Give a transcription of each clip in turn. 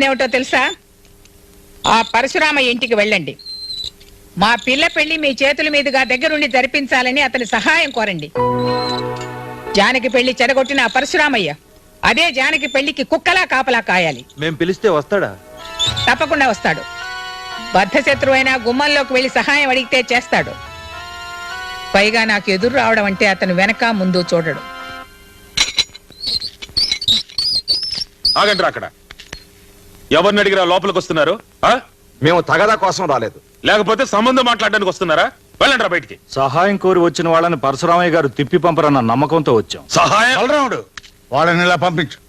ఏమిటో తెలుసా? ఆ పరశురామ ఇంటికి వెళ్ళండి. మా పిల్ల పెళ్లి మీ చేతుల మీదుగా దగ్గరుండి జరిపించాలని అతని సహాయం కోరండి. జానకి పెళ్లి చెడగొట్టిన ఆ పరశురామయ్య అదే జానకి పెళ్లికి కుక్కలా కాపలా కాయాలి. మేం పిలిస్తే వస్తాడా? తప్పకుండా వస్తాడు. బద్ధశత్రువైన గుమ్మంలోకి వెళ్లి సహాయం అడిగితే చేస్తాడు. పైగా నాకు ఎదురు రావడం అంటే అతను వెనక ముందు చూడడు. ఆగండి, అక్కడ ఎవరిని అడిగిరా లోపలికి వస్తున్నారు? మేము తగదా కోసం రాలేదు, లేకపోతే సంబంధం మాట్లాడడానికి వస్తున్నారా? వెళ్ళండి బయటికి. సహాయం కోరి వచ్చిన వాళ్ళని పరశురామయ్య గారు తిప్పి పంపరన్న నమ్మకంతో వచ్చాం. సహాయం? బలరాముడు, వాళ్ళని ఇలా పంపించు.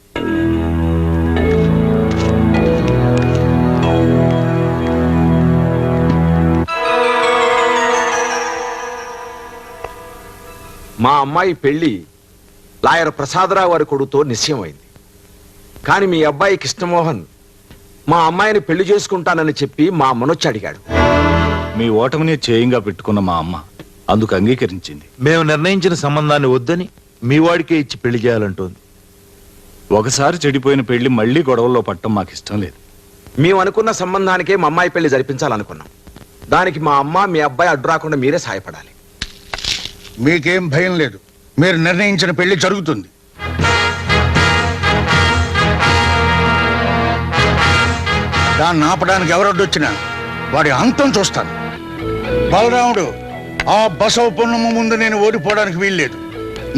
మా అమ్మాయి పెళ్లి లాయర్ ప్రసాదరావు వారి కొడుకుతో నిశ్చయమైంది. కానీ మీ అబ్బాయి కృష్ణమోహన్ మా అమ్మాయిని పెళ్లి చేసుకుంటానని చెప్పి మా అమ్మనొచ్చి అడిగాడు. మీ ఓటమిని చేయంగా పెట్టుకున్న మా అమ్మ అందుకు అంగీకరించింది. మేము నిర్ణయించిన సంబంధాన్ని వద్దని మీ వాడికే ఇచ్చి పెళ్లి చేయాలంటోంది. ఒకసారి చెడిపోయిన పెళ్లి మళ్లీ గొడవల్లో పట్టడం మాకు ఇష్టం లేదు. మేము అనుకున్న సంబంధానికే మా అమ్మాయి పెళ్లి జరిపించాలనుకున్నాం. దానికి మా అమ్మ మీ అబ్బాయి అడ్డు రాకుండా మీరే సహాయపడాలి. మీకేం భయం లేదు, మీరు నిర్ణయించిన పెళ్లి జరుగుతుంది. దాన్ని ఆపడానికి ఎవరొడ్డొచ్చినా వాడి అంతం చూస్తాను. బలరాముడు, ఆ బసవ పున్నమ్మ ముందు నేను ఓడిపోవడానికి వీల్లేదు.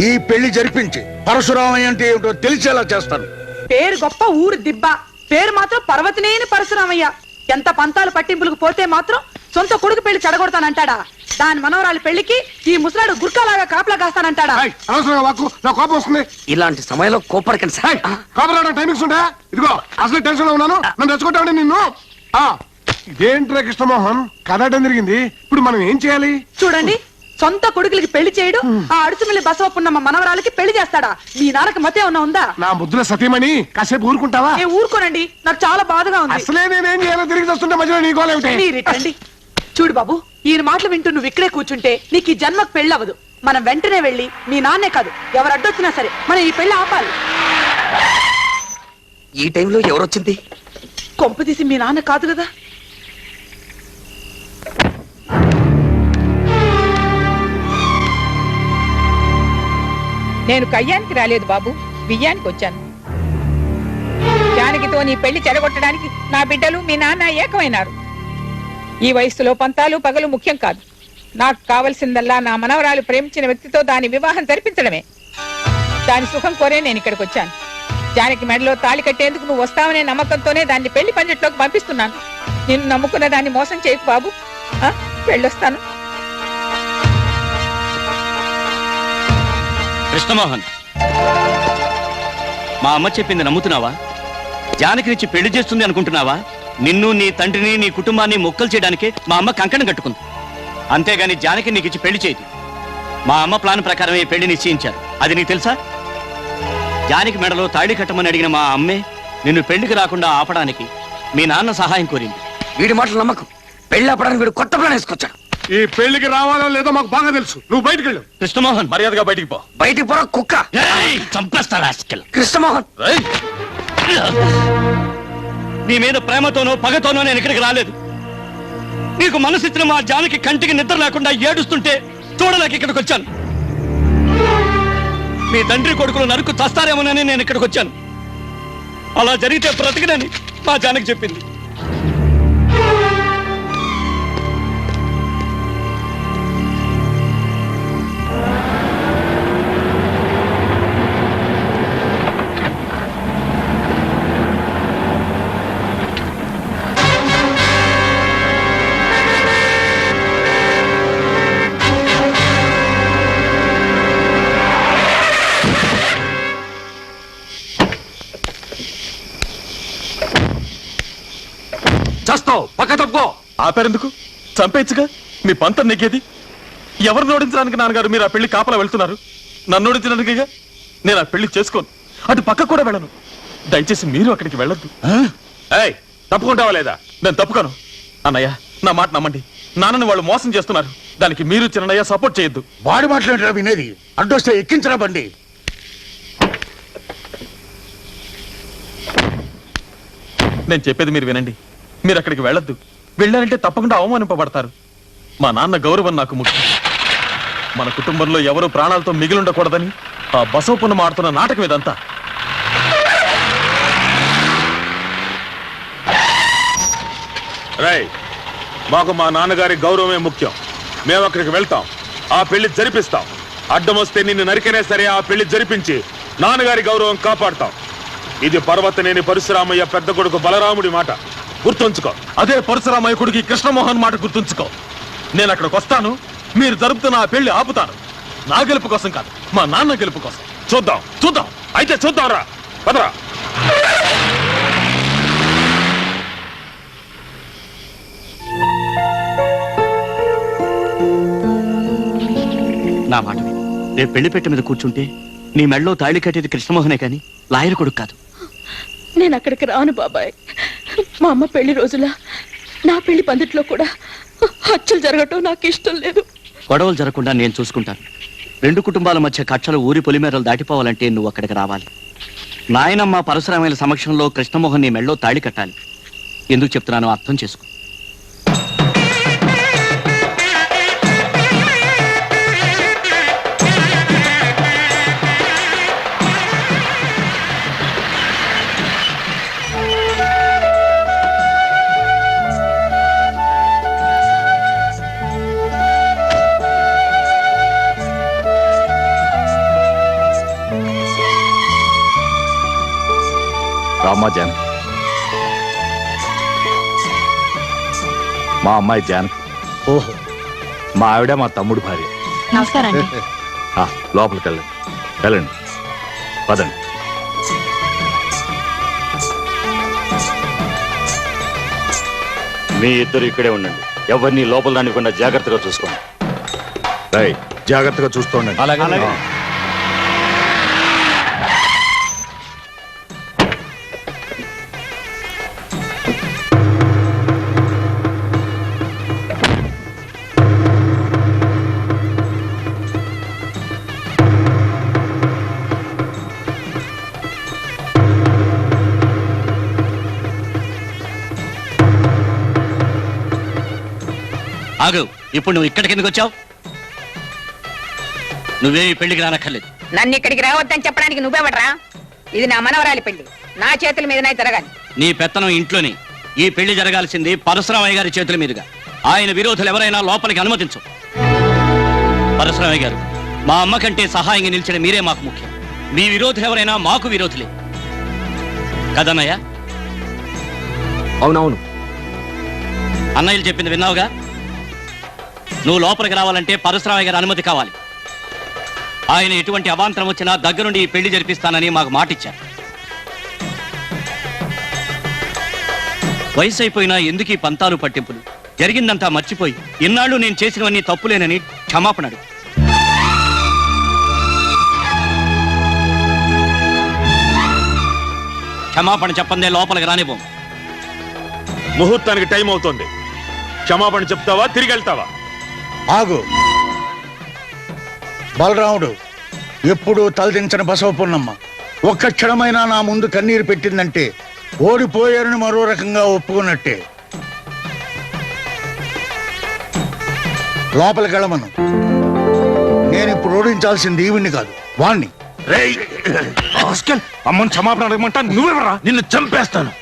ఈ పెళ్లి జరిపించి పరశురామయ్య అంటే ఏమిటో తెలిసేలా చేస్తాను. పేరు గొప్ప, ఊరు దిబ్బ, పేరు మాత్రం పర్వతనేని పరశురామయ్య. ఎంత పంతాలు పట్టింపులకు పోతే మాత్రం సొంత కొడుకు పెళ్లి చెడగొడతానంటాడా? దాని మనవరాలి పెళ్లికి ఈ ముసలాడు గుర్కాలాగా కాపలా కాస్తానంటాడా? కోపం వస్తుంది. ఇలాంటి సమయంలో కోపడకండి సార్. కాపలా టైమింగ్స్ ఉంటా? ఇదిగో అసలు టెన్షన్ లో ఉన్నాను, నన్ను తెచ్చుకుంటామండి నిన్ను. ఇదేంట్రా కృష్ణమోహన్, కథాటం జరిగింది. ఇప్పుడు మనం ఏం చేయాలి? చూడండి, సొంత కొడుకులకి పెళ్లి చేయడు, ఆ అడుచుమిల్లి బసవపున్నమ్మ మనవరాలకి పెళ్లి చేస్తాడా? మీ నాన్నకి మతే ఉన్నా ఉందా? నా ముద్దుల సతీమణి, కాసేపు ఊరుకుంటావా? ఊరుకోనండి, నాకు చాలా బాధగా ఉంది. అసలే నేనేం చేయాలో తిరిగి వస్తుంటే మధ్యలో నీ గోలేమిటి? మీరిటండి. చూడు బాబు, ఈయన మాటలు వింటూ నువ్వు ఇక్కడే కూర్చుంటే నీకు ఈ జన్మకు పెళ్ళవదు. మనం వెంటనే వెళ్ళి మీ నాన్నే కాదు ఎవరు అడ్డొచ్చినా సరే మనం ఈ పెళ్లి ఆపాలి. ఈ టైంలో ఎవరొచ్చింది? కొంప తీసి మీ నాన్న కాదు కదా? నేను కయ్యానికి రాలేదు బాబు, బియ్యానికి వచ్చాను. జానకితో నీ పెళ్లి చెడగొట్టడానికి నా బిడ్డలు మీ నాన్న ఏకమైనారు. ఈ వయసులో పంతాలు పగలు ముఖ్యం కాదు. నాకు కావలసిందల్లా నా మనవరాలు ప్రేమించిన వ్యక్తితో దాని వివాహం జరిపించడమే. దాని సుఖం కోరే నేను ఇక్కడికి వచ్చాను. జానకి మెడలో తాళి కట్టేందుకు నువ్వు వస్తావనే నమ్మకంతోనే దాన్ని పెళ్లి పంజట్లోకి పంపిస్తున్నాను. నిన్ను నమ్ముకున్న దాన్ని మోసం చేయకు బాబు. వెళ్ళొస్తాను. కృష్ణమోహన్, మా అమ్మ చెప్పింది నమ్ముతున్నావా? జానకి నుంచి పెళ్లి చేస్తుంది అనుకుంటున్నావా? నిన్ను, నీ తండ్రిని, నీ కుటుంబాన్ని మొక్కలు చేయడానికే మా అమ్మ కంకణం కట్టుకుంది. అంతేగాని జానకి నీకు ఇచ్చి పెళ్లి చేయదు. మా అమ్మ ప్లాన్ ప్రకారమే పెళ్లి నిశ్చయించారు. అది నీకు తెలుసా? జానకి మెడలో తాళి కట్టమని అడిగిన మా అమ్మే నిన్ను పెళ్లికి రాకుండా ఆపడానికి మీ నాన్న సహాయం కోరింది. వీడి మాటలు నమ్మకం. పెళ్లి ఆపడానికి వీడు కొత్త ప్లాన్ వేసుకొచ్చాడు. ఈ పెళ్లికి రావాలో లేదో మాకు బాగా తెలుసు. నువ్వు బయటికి వెళ్ళు. కృష్ణమోహన్, మర్యాదగా బయటికి పో. బయటికి పోరా కుక్క. చంపేస్తారా? కృష్ణమోహన్, నీ మీద ప్రేమతోనో పగతోనో నేను ఇక్కడికి రాలేదు. నీకు మనసిచ్చిన మా జానకి కంటికి నిద్ర లేకుండా ఏడుస్తుంటే చూడలేక ఇక్కడికి వచ్చాను. మీ తండ్రి కొడుకులు నరుకు చస్తారేమోనని నేను ఇక్కడికి వచ్చాను. అలా జరిగితే బ్రతికినని మా జానకి చెప్పింది. చేస్తావు పక్క తప్పుకో. ఆపారెందుకు? చంపేచ్చుగా. మీ పంతం నెగ్గేది. ఎవరిని ఓడించడానికి నాన్నగారు మీరు ఆ పెళ్లి కాపలా వెళ్తున్నారు? నన్ను ఓడించడానికిగా. నేను ఆ పెళ్లి చేసుకోను, అటు పక్క కూడా వెళ్ళను. దయచేసి మీరు అక్కడికి వెళ్ళొద్దు. తప్పుకుంటావా లేదా? నేను తప్పుకోను. అన్నయ్య, నా మాట నమ్మండి. నాన్నని వాళ్ళు మోసం చేస్తున్నారు. దానికి మీరు చిన్నయ్య సపోర్ట్ చేయొద్దు. వాడి మాట్లాడరా వినేది? అడ్డొస్తే ఎక్కించరా బండి. నేను చెప్పేది మీరు వినండి. మీరు అక్కడికి వెళ్ళొద్దు. వెళ్ళారంటే తప్పకుండా అవమానింపబడతారు. మా నాన్న గౌరవం నాకు ముఖ్యం. మన కుటుంబంలో ఎవరు ప్రాణాలతో మిగిలుండకూడదని ఆ బసవపున్నమ్మ ఆడుతున్న నాటకం ఇదంతా. రై, మాకు మా నాన్నగారి గౌరవమే ముఖ్యం. మేము అక్కడికి వెళ్తాం, ఆ పెళ్లి జరిపిస్తాం. అడ్డం వస్తే నిన్ను నరికనే సరే ఆ పెళ్లి జరిపించి నాన్నగారి గౌరవం కాపాడుతాం. ఇది పర్వతనేని పరశురామయ్య పెద్ద కొడుకు బలరాముడి మాట, గుర్తుంచుకో. అదే పరశురామయ్య కొడుకు కృష్ణమోహన్ మాట గుర్తుంచుకో. నేను అక్కడికి వస్తాను, మీరు జరుపుతున్న ఆ పెళ్లి ఆపుతాను. నా గెలుపు కోసం కాదు, మా నాన్న గెలుపు కోసం. చూద్దాం చూద్దాం. అయితే చూద్దాం రా, పదరా. నా మాట విను. రేపు పెళ్లి పెట్టె మీద కూర్చుంటే నీ మెళ్ళలో తాళి కట్టేది కృష్ణమోహనే కాని లాయర్ కొడుకు కాదు. నేను అక్కడికి రాను బాబాయ్. మా అమ్మ పెళ్లి రోజుల నా పెళ్లి పందిట్లో కూడా హత్యలు జరగటం నాకు ఇష్టం లేదు. గొడవలు జరగకుండా నేను చూసుకుంటాను. రెండు కుటుంబాల మధ్య కక్షలు ఊరి పొలిమేరలు దాటిపోవాలంటే నువ్వు అక్కడికి రావాలి. నాయనమ్మ పరశురామయ్యల సమక్షంలో కృష్ణమోహన్ నీ మెళ్ళలో తాళి కట్టాలి. ఎందుకు చెప్తున్నానో అర్థం చేసుకో. రామ్మా జానకి. మా అమ్మాయి జానకి. ఓహో, మా ఆవిడ మా తమ్ముడు భార్య. నమస్కారం అండి. లోపలికి వెళ్ళండి, వెళ్ళండి, పదండి. మీ ఇద్దరు ఇక్కడే ఉండండి. ఎవరిని లోపల రానివ్వకుండా జాగ్రత్తగా చూసుకోండి. రై, జాగ్రత్తగా చూస్తూ అలాగే. ఆగు. ఇప్పుడు నువ్వు ఇక్కడికి ఎందుకు వచ్చావు? నువ్వే ఈ పెళ్లికి రానక్కర్లేదు. నన్ను ఇక్కడికి రావద్దని చెప్పడానికి నువ్వెవడరా? ఇది నా మనవరాలి పెళ్లి, నా చేతుల మీదనే జరగాలి. నీ పెత్తనం ఇంట్లోని. ఈ పెళ్లి జరగాల్సింది పరశురామయ్య గారి చేతుల మీదుగా. ఆయన విరోధులు ఎవరైనా లోపలికి అనుమతించు. పరశురామయ్య గారు, మా అమ్మ కంటే సహాయంగా నిలిచిన మీరే మాకు ముఖ్యం. మీ విరోధులు ఎవరైనా మాకు విరోధులే కదన్నయ్య? అవునవును. అన్నయ్యలు చెప్పింది విన్నావుగా. నువ్వు లోపలికి రావాలంటే పరశురామయ్య గారి అనుమతి కావాలి. ఆయన ఎటువంటి అవాంతరం వచ్చినా దగ్గరుండి ఈ పెళ్లి జరిపిస్తానని మాకు మాటిచ్చారు. వయసు అయిపోయినా ఎందుకు ఈ పంతాలు పట్టింపులు? జరిగిందంతా మర్చిపోయి ఇన్నాళ్ళు నేను చేసినవన్నీ తప్పులేనని క్షమాపణడు. క్షమాపణ చెప్పందే లోపలికి రానివ్వం. ముహూర్తానికి టైం అవుతుంది. క్షమాపణ చెప్తావా, తిరిగి వెళ్తావా? ఆగు. బలరాముడు ఎప్పుడూ తలదించని బసవపున్నమ్మ ఒక్క క్షణమైనా నా ముందు కన్నీరు పెట్టిందంటే ఓడిపోయారని మరో రకంగా ఒప్పుకున్నట్టే. లోపలికి వెళ్ళమను. నేను ఇప్పుడు ఓడించాల్సింది ఈవిడ్ని కాదు, వాణ్ణి. అమ్మని క్షమాపణ అడగమంటా, నువ్వెవరా? నిన్ను చంపేస్తాను.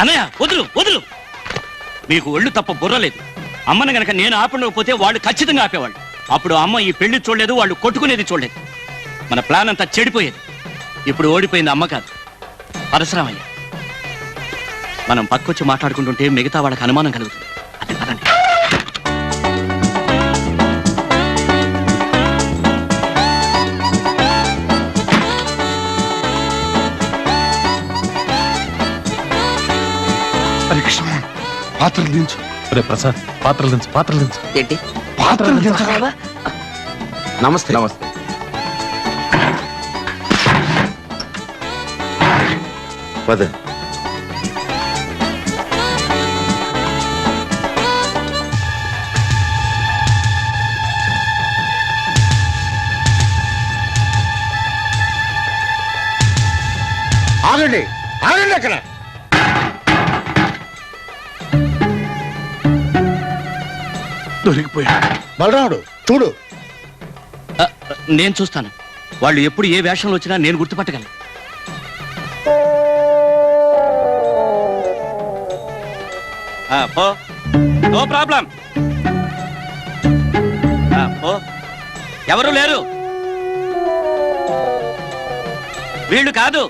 అన్నయ్య వదులు వదులు. మీకు ఒళ్ళు తప్ప బుర్రలేదు. అమ్మని గనక నేను ఆపలేకపోతే వాళ్ళు ఖచ్చితంగా ఆపేవాళ్ళు. అప్పుడు అమ్మ ఈ పెళ్లి చూడలేదు, వాళ్ళు కొట్టుకునేది చూడలేదు. మన ప్లాన్ అంతా చెడిపోయేది. ఇప్పుడు ఓడిపోయింది అమ్మ కాదు, పరశురామయ్య. మనం పక్కొచ్చి మాట్లాడుకుంటుంటే మిగతా వాళ్ళకి అనుమానం కలుగుతుంది. అది పదండి. అరే కృష్ణ, పాత్రలు దించు. రే ప్రసాద్, పాత్రలు దించు, పాత్రలు దించు. ఏంటి? పాత్రలు దించరా. నమస్తే. నమస్తే. పదండి. ఆగండి, ఆగండి. అక్కడ దొరికిపోయాడు. బలరాముడు చూడు. నేను చూస్తాను. వాళ్ళు ఎప్పుడు ఏ వేషంలో వచ్చినా నేను గుర్తుపట్టగలను. No problem. ఎవరు లేరు. వీళ్ళు కాదు.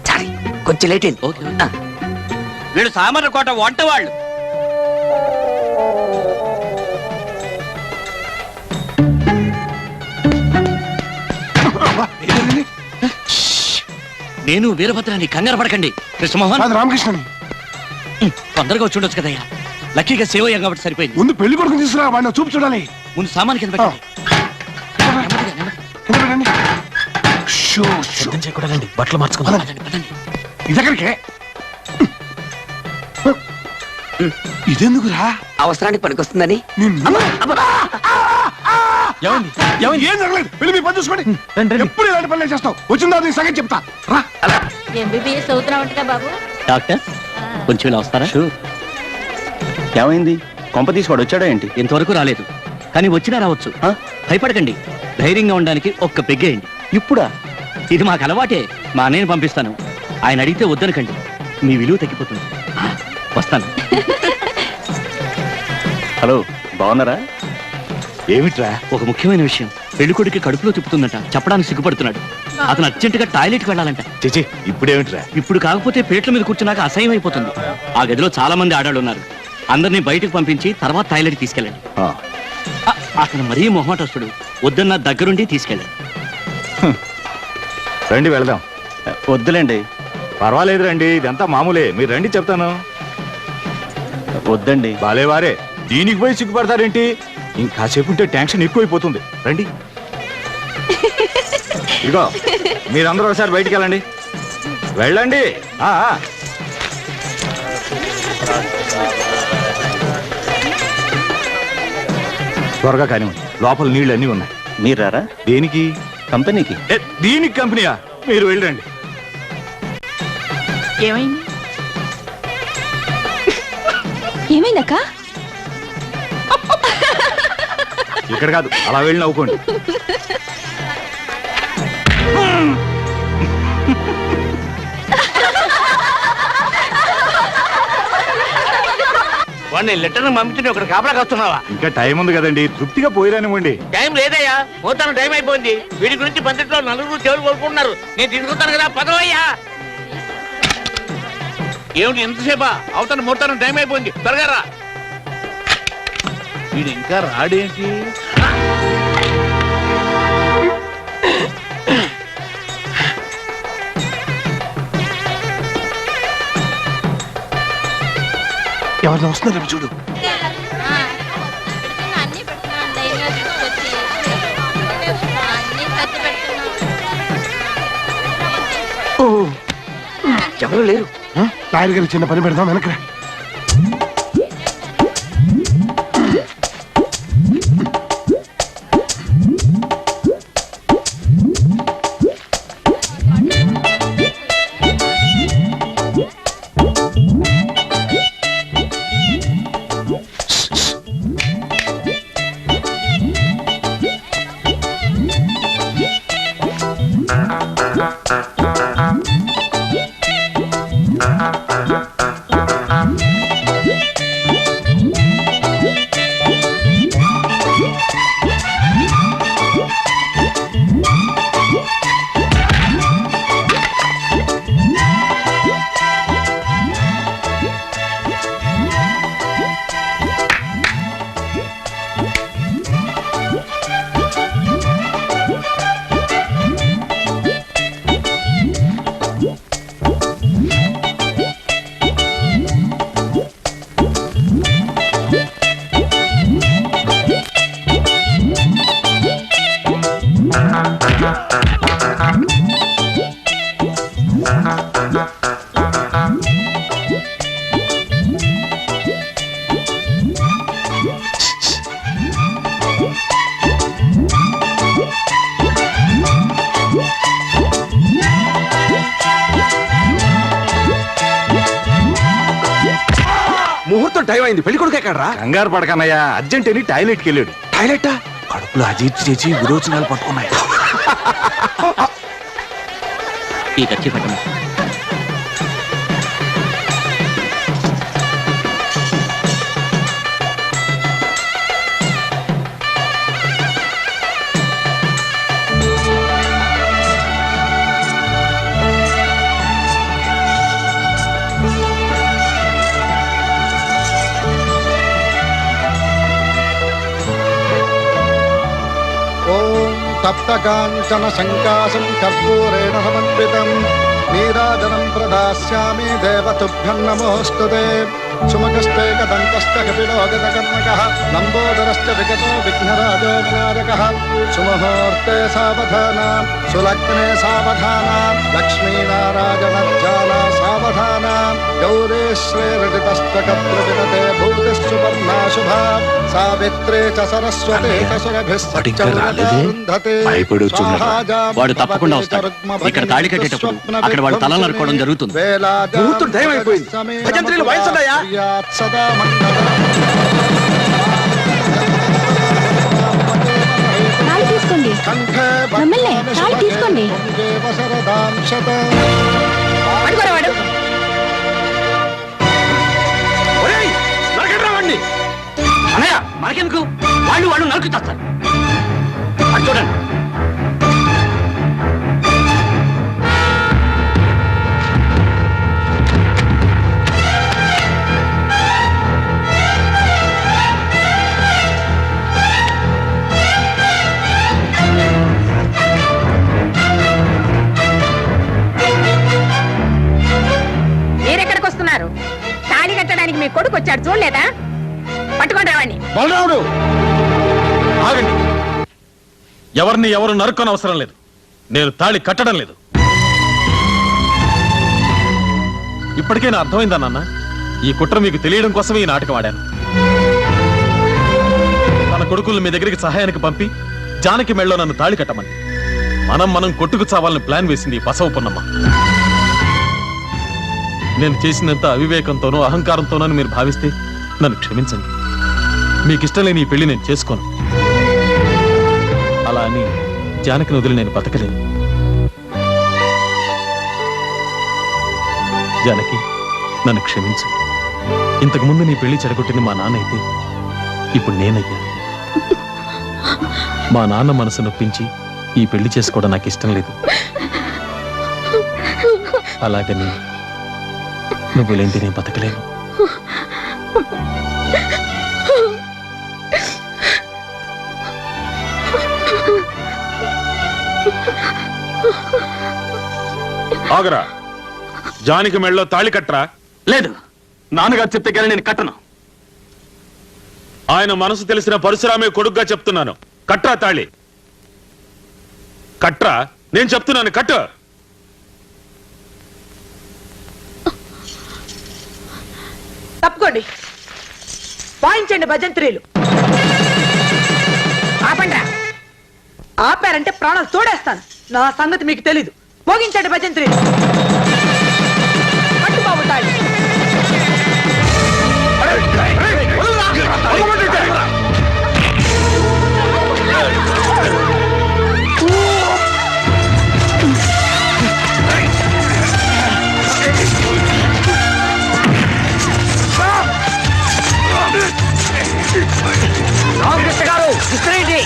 సారీ కొంచెం లేట్ అయింది. ఓకే. వీళ్ళు సామర్లకోట వంట వాళ్ళు. నేను వీరభద్రాన్ని, కంగారు పడకండి. కృష్ణమోహన్ రామకృష్ణ తొందరగా వచ్చి ఉండొచ్చు కదయ్యా. లక్కీగా సేవ్ అయ్యాం కాబట్టి సరిపోయింది. ముందు పెళ్లి కొడుకు తీసుకురా, వాడిని చూపు చూడాలి. ముందు సామాన్ కింద పెట్టండి. చేయకూడదండి, బట్టలు మార్చుకుందాం. ఇదెక్కడికే? ఇదెందుకురా? అవసరానికి పనికొస్తుందని. ఏం జరగలేదు, వెళ్ళి మీ పని చూసుకోండి. ఎప్పుడు ఇలాంటి పనులు చేస్తావు? వచ్చిందా నీ సంగతి చెప్తా. రా. ఎంబీబీఎస్ చదువుతున్నావు బాబు. డాక్టర్ కొంచెం ఇలా వస్తారా? ఏమైంది? కొంప తీసుకోడు వచ్చాడా ఏంటి? ఇంతవరకు రాలేదు, కానీ వచ్చినా రావచ్చు. భయపడకండి, ధైర్యంగా ఉండడానికి ఒక్క పెగ్గేయండి. ఇప్పుడా? ఇది మాకు అలవాటే. మా అన్నయ్యని పంపిస్తాను. ఆయన అడిగితే వద్దనకండి, మీ విలువ తగ్గిపోతుంది. వస్తాను. హలో, బాగున్నారా? ఏమిట్రా? ఒక ముఖ్యమైన విషయం. పెళ్ళికొడికి కడుపులో తిప్పుతుందంట, చెప్పడానికి సిగ్గుపడుతున్నాడు. అతను అర్జెంటుగా టాయిలెట్కి వెళ్ళాలంట. చిచి, ఇప్పుడేమిట్రా? ఇప్పుడు కాకపోతే పేట్ల మీద కూర్చున్నాక అసహ్యం అయిపోతుంది. ఆ గదిలో చాలా మంది ఆడాళ్ళు ఉన్నారు. అందరినీ బయటకు పంపించి తర్వాత టాయిలెట్ తీసుకెళ్ళండి. అతను మరీ మొహమాటస్తుడు, వద్దన్న దగ్గరుండి తీసుకెళ్ళండి. రండి వెళదాం. వద్దులేండి. పర్వాలేదు రండి, ఇదంతా మామూలే. మీరు రండి చెప్తాను. వద్దండి. బాలేవారే, దీనికి పోయి సిగ్గుపడతారేంటి? ఇంకాసేపు ఉంటే టెన్షన్ ఎక్కువైపోతుంది. రండి. ఇదిగో మీరందరూ ఒకసారి బయటికి వెళ్ళండి. వెళ్ళండి. త్వరగా కానీ లోపల నీళ్ళు అన్నీ ఉన్నాయి. మీరారా? దేనికి? కంపెనీకి. దీనికి కంపెనీయా? మీరు వెళ్ళండి. ఏమైంది? ఏమైందక్క? ఇక్కడ కాదు, అలా వెళ్ళి నవ్వుకోండి. వాడిని లెటర్ పంపించి ఒకటి కాపలా కాస్తున్నావా? ఇంకా టైం ఉంది కదండి, తృప్తిగా పోయిరానివ్వండి. టైం లేదయ్యా, పోతాను. టైం అయిపోయింది. వీడి గురించి పందిట్లో నలుగురు చెవులు కోరుకుంటున్నారు. నేను తీసుకుంటాను కదా, పదవయ్యా. ఏమిటి ఎంతసేపా? అవుతాను, మోతాను. టైం అయిపోయింది, త్వరగా రా. వీడు ఇంకా రాడేంటి? ఎవరిని వస్తున్నారు చూడు. ఎవరు లేరు. లాయర్ గారికి చిన్న పని పెడదాం, వెనకరా. ముహూర్తం టైం అయింది, పెళ్లి కొడుకు ఎక్కడరా? కంగారు పడకనయ్యా, అర్జెంట్ అని టాయిలెట్కి వెళ్ళాడు. టాయిలెట్టా? కడుపులో అజీర్తి చేసి విరోచనాలు పట్టుకున్నాయి. ఈ కచ్చి పట్టణ ఓం తప్తకాంచన సంకాశం కర్పూరేణ సమన్వితం నీరాజనం ప్రదాస్యామి దేవతుభ్యం నమోస్తుతే సుమగస్తే కదంతస్థ కపిలో గతకర్ణకః లంబోదరశ్చ విగతో విఘ్నరాజో వినాయకః సుముహూర్తే సావధానం సులగ్నే సావధానం లక్ష్మీనారాయణజ్జాలా సావధానం గౌరీ శ్రీరజితస్తకత్రవినతే భూతిః సువర్ణా శుభా సావిత్రే చ సరస్వతే చ సురభిశ్చరుంధతే. వాడు తప్పకుండా వస్తాడు. ఇక్కడ తాళి కట్టేటప్పుడు అక్కడ వాళ్ళ తల నరుకోవడం జరుగుతుంది. ముహూర్తం టైం అయిపోయింది. భజంత్రీలు వాయించండియా. సదా మంగళం. తీసుకోండి కంఠే నమ్మలే, తాళి తీసుకోండి. వసరదాం శతం. ఒరేయ్, నరకండ్రా వాణ్ణి. అన్నయ్య మనకెందుకు, వాళ్ళు నరుకు చేస్తారు. అది చూడండి. మీరెక్కడికి వస్తున్నారు? తాళి కట్టడానికి మీ కొడుకు వచ్చాడు, చూడలేదా? పట్టుకొని రావండి. బలరాముడు, ఆగండి. ఎవరిని ఎవరు నరుక్కొని అవసరం లేదు. నేను తాళి కట్టడం లేదు. ఇప్పటికైనా అర్థమైందా నాన్న? ఈ కుట్ర మీకు తెలియడం కోసమే ఈ నాటకం ఆడాను. తన కొడుకులు మీ దగ్గరికి సహాయానికి పంపి జానకి మెళ్ళలో నన్ను తాళి కట్టమని మనం కొట్టుకు చావాలని ప్లాన్ వేసింది ఈ బసవ పున్నమ్మ. నేను చేసినంత అవివేకంతోనో అహంకారంతోనో మీరు భావిస్తే నన్ను క్షమించండి. మీకు ఇష్టం లేని ఈ పెళ్లి నేను చేసుకోను. అలా అని జానకిని వదిలి నేను బతకలేను. జానకి, నన్ను క్షమించు. ఇంతకుముందు నీ పెళ్లి చెడగొట్టింది మా నాన్న అయితే ఇప్పుడు నేనయ్యా. మా నాన్న మనసు నొప్పించి ఈ పెళ్లి చేసుకోవడం నాకు ఇష్టం లేదు. అలాగని నువ్వు లేంటి నేను బతకలేను. ఆగరా, జానికి మెళ్ళలో తాళి కట్టరా. లేదు, నాన్నగారు చెప్తే కానీ నేను కట్టను. ఆయన మనసు తెలిసిన పరశురామే కొడుగ్గా చెప్తున్నాను. కట్రా తాళి. కట్రా, నేను చెప్తున్నాను, కట్టు. తప్పుకోండి, వాయించండి భజంత్రీలు. ఆపండ్రా. ఆపారంటే ప్రాణాలు తోడేస్తాను. నా సంగతి మీకు తెలీదు. మోగించండి భజంత్రీలు. పట్టుబాబు తాళి. రామకృష్ణ గారు, విసిరేయండి.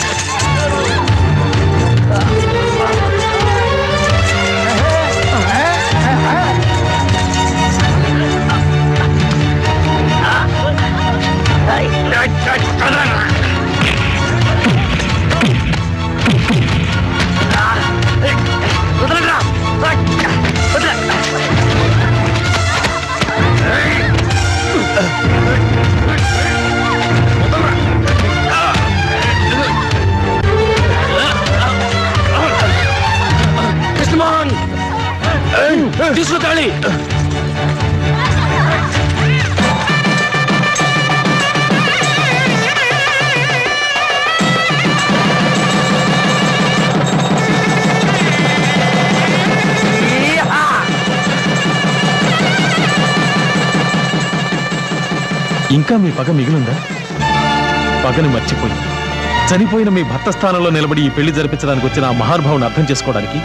కృష్ణమోహన్, తీసుకో తాళి. ఇంకా మీ పగ మిగిలిందా? పగని మర్చిపోయి చనిపోయిన మీ భర్త స్థానంలో నిలబడి ఈ పెళ్లి జరిపించడానికి వచ్చిన ఆ మహానుభావుని అర్థం చేసుకోవడానికి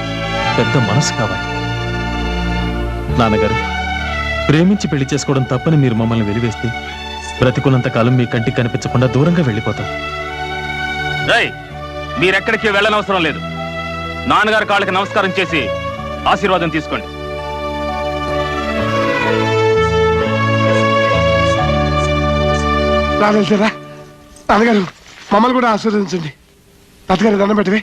పెద్ద మనసు కావాలి. నాన్నగారు, ప్రేమించి పెళ్లి చేసుకోవడం తప్పని మీరు మమ్మల్ని వెలివేస్తే బ్రతికున్నంత కాలం మీ కంటికి కనిపించకుండా దూరంగా వెళ్ళిపోతాం. మీరెక్కడికి వెళ్ళనవసరం లేదు. నాన్నగారి కాళ్ళకి నమస్కారం చేసి ఆశీర్వాదం తీసుకోండి. రాగలుగుతారా? నాన్నగారు మమ్మల్ని కూడా ఆశీర్వదించండి. తాతగారు దండం పెట్టవే.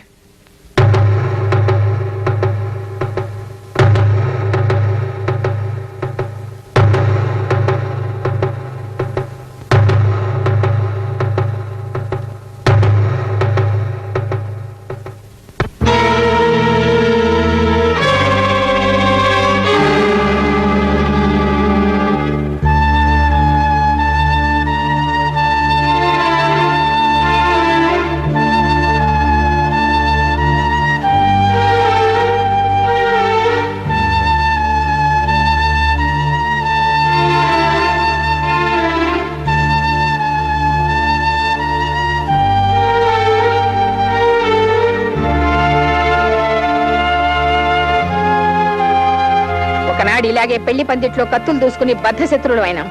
ఒకనాడు ఇలాగే పెళ్లి పందిట్లో కత్తులు దూసుకుని బద్ధశత్రుడు అయినా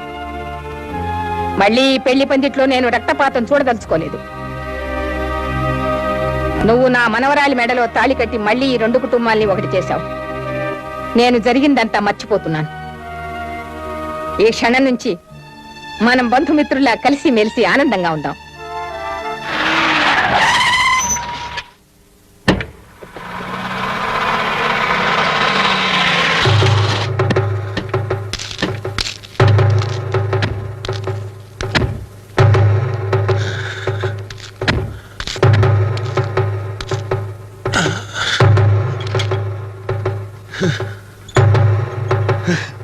మళ్ళీ ఈ పెళ్లి పందిట్లో నేను రక్తపాతం చూడదలుచుకోలేదు. నువ్వు నా మనవరాలి మెడలో తాళి కట్టి మళ్ళీ ఈ రెండు కుటుంబాల్ని ఒకటి చేశావు. నేను జరిగిందంతా మర్చిపోతున్నాను. ఈ క్షణం నుంచి మనం బంధుమిత్రులా కలిసి మెలిసి ఆనందంగా ఉందాం. Huh.